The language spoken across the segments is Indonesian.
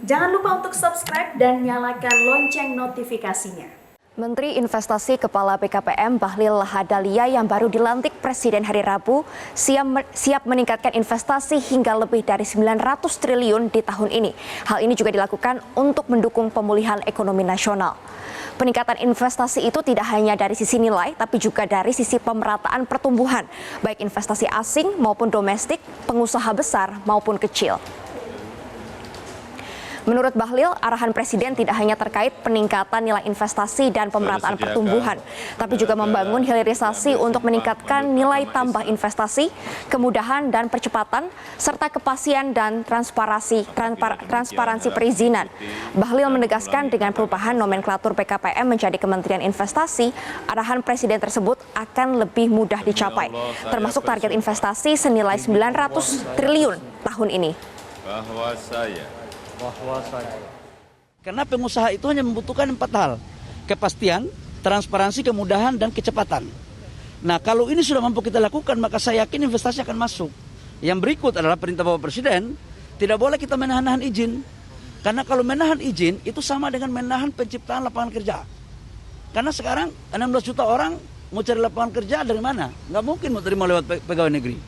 Jangan lupa untuk subscribe dan nyalakan lonceng notifikasinya. Menteri Investasi Kepala BKPM Bahlil Lahadalia yang baru dilantik Presiden hari Rabu siap meningkatkan investasi hingga lebih dari 900 triliun di tahun ini. Hal ini juga dilakukan untuk mendukung pemulihan ekonomi nasional. Peningkatan investasi itu tidak hanya dari sisi nilai, tapi juga dari sisi pemerataan pertumbuhan, baik investasi asing maupun domestik, pengusaha besar maupun kecil. Menurut Bahlil, arahan Presiden tidak hanya terkait peningkatan nilai investasi dan pemerataan pertumbuhan, tapi juga membangun hilirisasi untuk meningkatkan nilai tambah investasi, kemudahan dan percepatan, serta kepastian dan transparansi perizinan. Bahlil menegaskan dengan perubahan nomenklatur BKPM menjadi Kementerian Investasi, arahan Presiden tersebut akan lebih mudah dicapai, termasuk target investasi senilai 900 triliun tahun ini. Karena pengusaha itu hanya membutuhkan 4 hal, kepastian, transparansi, kemudahan, dan kecepatan. Nah, kalau ini sudah mampu kita lakukan, maka saya yakin investasi akan masuk. Yang berikut adalah perintah Bapak Presiden, tidak boleh kita menahan-nahan izin. Karena kalau menahan izin, itu sama dengan menahan penciptaan lapangan kerja. Karena sekarang 16 juta orang mau cari lapangan kerja dari mana? Nggak mungkin mau terima lewat pegawai negeri.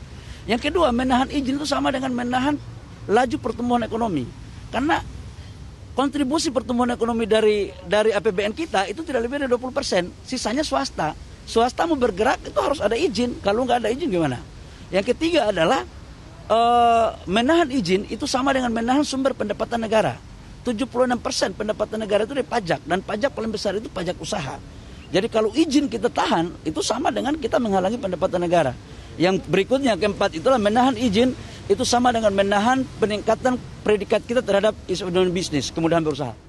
Yang kedua, menahan izin itu sama dengan menahan laju pertumbuhan ekonomi. Karena kontribusi pertumbuhan ekonomi dari APBN kita itu tidak lebih dari 20%, sisanya swasta. Swasta mau bergerak itu harus ada izin, kalau nggak ada izin gimana? Yang ketiga adalah menahan izin itu sama dengan menahan sumber pendapatan negara. 76% pendapatan negara itu dari pajak, dan pajak paling besar itu pajak usaha. Jadi kalau izin kita tahan, itu sama dengan kita menghalangi pendapatan negara. Yang berikutnya, keempat, itulah menahan izin, itu sama dengan menahan peningkatan predikat kita terhadap bisnis, kemudahan berusaha. Ya.